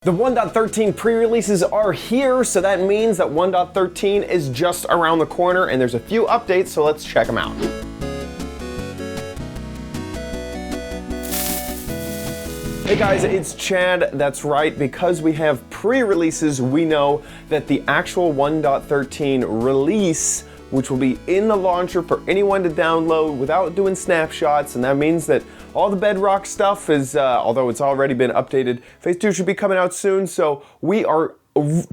The 1.13 pre-releases are here, so that means that 1.13 is just around the corner, and there's a few updates, so let's check them out. Hey guys, it's Chad. That's right, because we have pre-releases, we know that the actual 1.13 release, which will be in the launcher for anyone to download without doing snapshots, and that means that all the Bedrock stuff is, although it's already been updated, Phase 2 should be coming out soon, so we are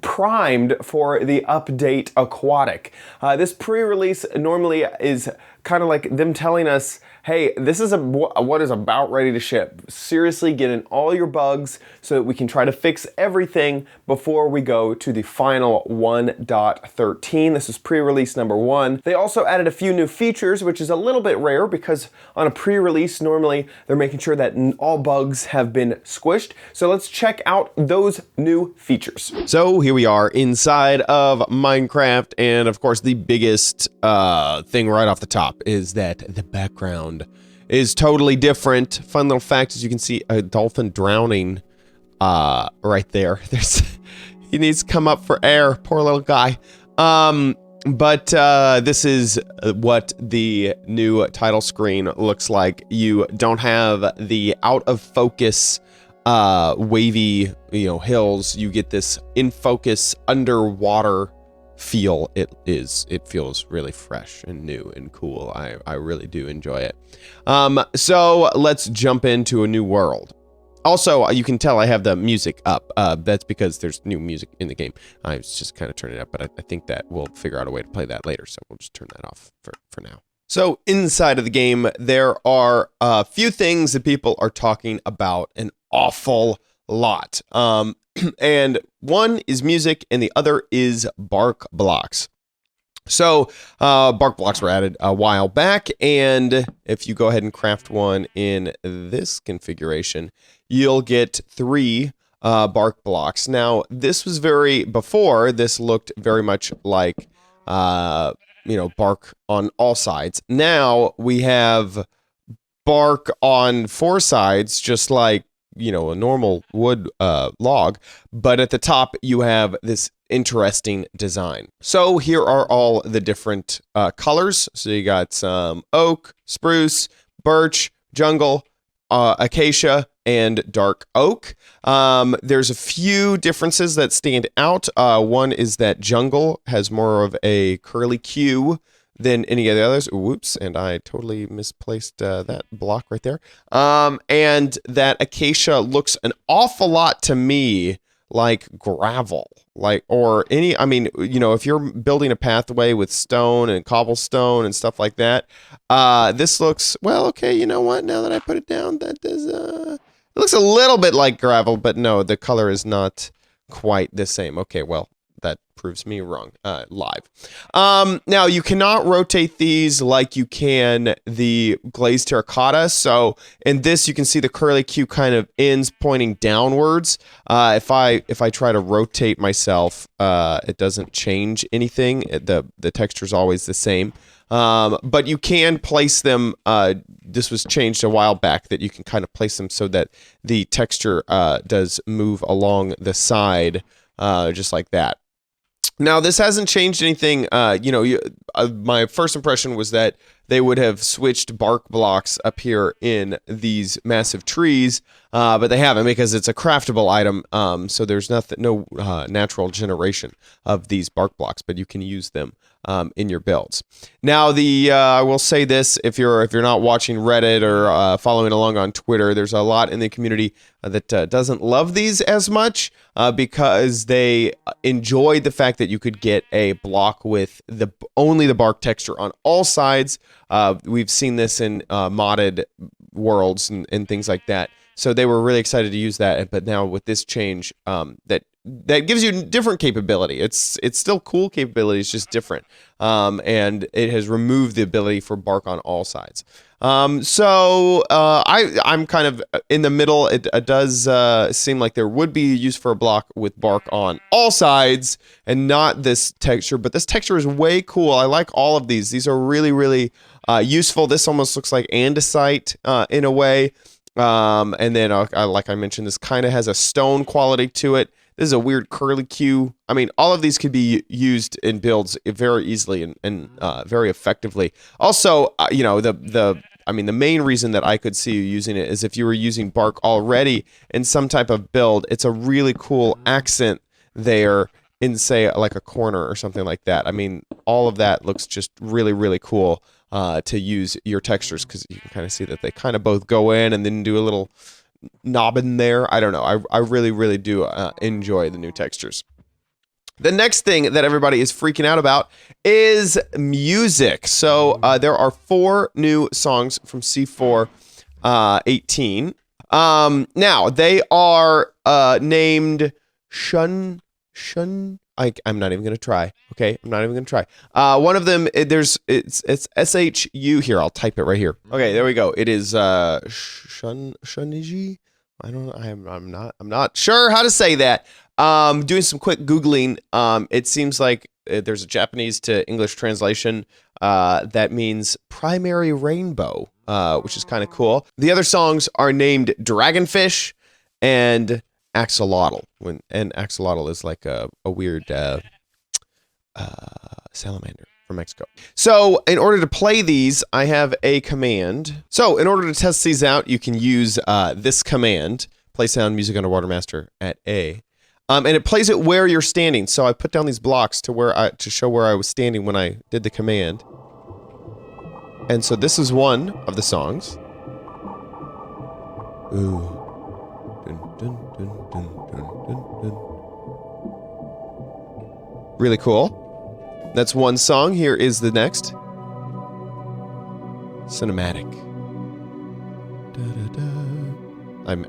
primed for the update Aquatic. This pre-release normally is kind of like them telling us, hey, this is what is about ready to ship. Seriously, get in all your bugs so that we can try to fix everything before we go to the final 1.13. This is pre-release number 1. They also added a few new features, which is a little bit rare because on a pre-release, normally they're making sure that all bugs have been squished. So let's check out those new features. So here we are inside of Minecraft, and of course the biggest thing right off the top is that the background is totally different. Fun little fact is you can see a dolphin drowning right there. He needs to come up for air, poor little guy. But this is what the new title screen looks like. You don't have the out of focus wavy, hills. You get this in focus underwater feel. It feels really fresh and new and cool. I really do enjoy it. So let's jump into a new world. Also, you can tell I have the music up. That's because there's new music in the game. I was just kind of turning it up, but I think that we'll figure out a way to play that later, so we'll just turn that off for now. So inside of the game, there are a few things that people are talking about an awful lot. And one is music and the other is bark blocks. So bark blocks were added a while back, and if you go ahead and craft one in this configuration, you'll get 3 bark blocks. Now, this was before this looked very much like, bark on all sides. Now we have bark on 4 sides, just like, a normal wood log, but at the top you have this interesting design. So here are all the different colors. So you got some oak, spruce, birch, jungle, acacia, and dark oak. There's a few differences that stand out. One is that jungle has more of a curly Q than any of the others. Whoops, and I totally misplaced that block right there. And that acacia looks an awful lot to me like gravel, if you're building a pathway with stone and cobblestone and stuff like that, this looks, well, okay, you know what, now that I put it down, that does, it looks a little bit like gravel, but no, the color is not quite the same. Okay, well, that proves me wrong live. Now, you cannot rotate these like you can the glazed terracotta. So in this, you can see the curly Q kind of ends pointing downwards. If I try to rotate myself, it doesn't change anything. The texture is always the same. But you can place them. This was changed a while back, that you can kind of place them so that the texture does move along the side, just like that. Now, this hasn't changed anything. My first impression was that they would have switched bark blocks up here in these massive trees, but they haven't, because it's a craftable item. So there's no natural generation of these bark blocks, but you can use them in your builds. Now, I will say this: if you're not watching Reddit or following along on Twitter, there's a lot in the community that doesn't love these as much because they enjoyed the fact that you could get a block with only the bark texture on all sides. We've seen this in modded worlds and things like that. So they were really excited to use that. But now with this change, that gives you different capability. It's still cool capability. It's just different. And it has removed the ability for bark on all sides. I'm kind of in the middle. It does seem like there would be use for a block with bark on all sides and not this texture, but this texture is way cool. I like all of these. These are really, really useful. This almost looks like andesite in a way. And then, like I mentioned, this kind of has a stone quality to it. This is a weird curly Q. I mean, all of these could be used in builds very easily and very effectively. Also, you know, the main reason that I could see you using it is if you were using bark already in some type of build. It's a really cool accent there in, say, like a corner or something like that. I mean, all of that looks just really, really cool to use your textures, because you can kind of see that they kind of both go in and then do a little knob in there. I don't know. I really, really do enjoy the new textures. The next thing that everybody is freaking out about is music. So there are 4 new songs from C4 18. Now they are named Shun. I'm not even gonna try. Okay, I'm not even gonna try. One of them, it's SHU. Here, I'll type it right here. Okay, there we go. It is Shuniji. I don't know. I'm not sure how to say that. Doing some quick Googling. It seems like there's a Japanese to English translation that means primary rainbow, which is kind of cool. The other songs are named Dragonfish and Axolotl. And Axolotl is like a weird salamander from Mexico. So in order to play these, I have a command. So in order to test these out, you can use this command, play sound music underwater master at A. And it plays it where you're standing. So I put down these blocks to show where I was standing when I did the command. And so this is one of the songs. Ooh. Dun, dun, dun, dun, dun, dun, dun. Really cool. That's one song. Here is the next. Cinematic. Da, da, da.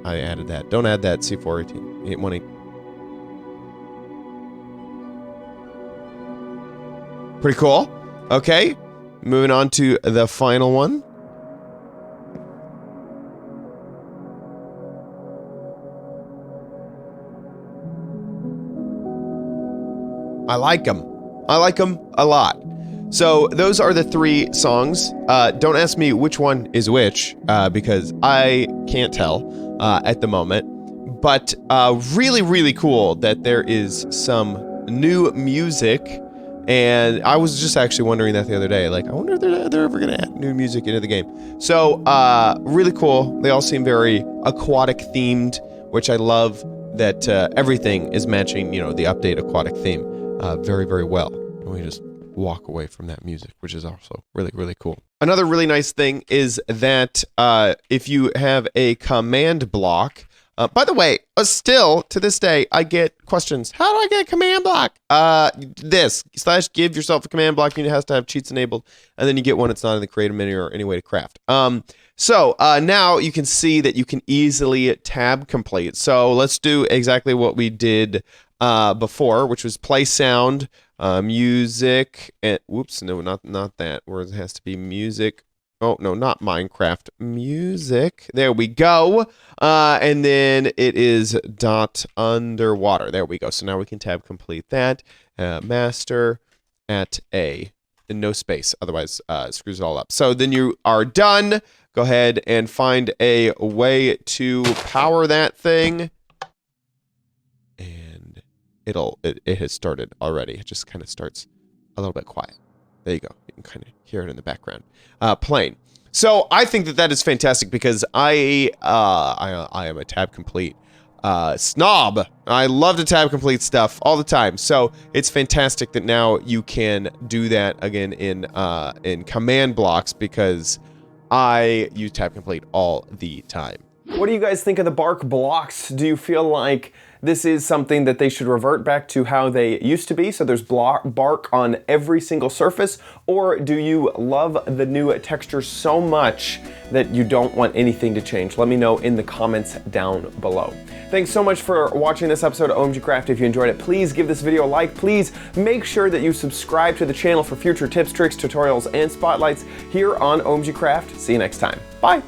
I added that. Don't add that, C418. 818. Pretty cool. Okay. Moving on to the final one. I like them. I like them a lot. So those are the 3 songs. Don't ask me which one is which, because I can't tell at the moment. But really, really cool that there is some new music. And I was just actually wondering that the other day. Like, I wonder if they're ever going to add new music into the game. So really cool. They all seem very aquatic themed, which I love that everything is matching, you know, the update aquatic theme very, very well. And we just walk away from that music, which is also really, really cool. Another really nice thing is that if you have a command block, by the way, still to this day, I get questions. How do I get a command block? /give yourself a command block. You have to have cheats enabled, and then you get one. It's not in the creative menu or any way to craft. So now you can see that you can easily tab complete. So let's do exactly what we did before, which was play sound, music, and whoops, no, not that. Where it has to be music. Oh, no, not Minecraft. Music. There we go. And then it is dot underwater. There we go. So now we can tab complete that. Master at A. And no space. Otherwise, it screws it all up. So then you are done. Go ahead and find a way to power that thing. And it has started already. It just kind of starts a little bit quiet. There you go. You can kind of hear it in the background. Playing. So I think that is fantastic because I am a tab complete snob. I love to tab complete stuff all the time. So it's fantastic that now you can do that again in command blocks because I use tab complete all the time. What do you guys think of the bark blocks? Do you feel like this is something that they should revert back to how they used to be, so there's bark on every single surface? Or do you love the new texture so much that you don't want anything to change? Let me know in the comments down below. Thanks so much for watching this episode of OMGcraft. If you enjoyed it, please give this video a like. Please make sure that you subscribe to the channel for future tips, tricks, tutorials, and spotlights here on OMGcraft. See you next time. Bye.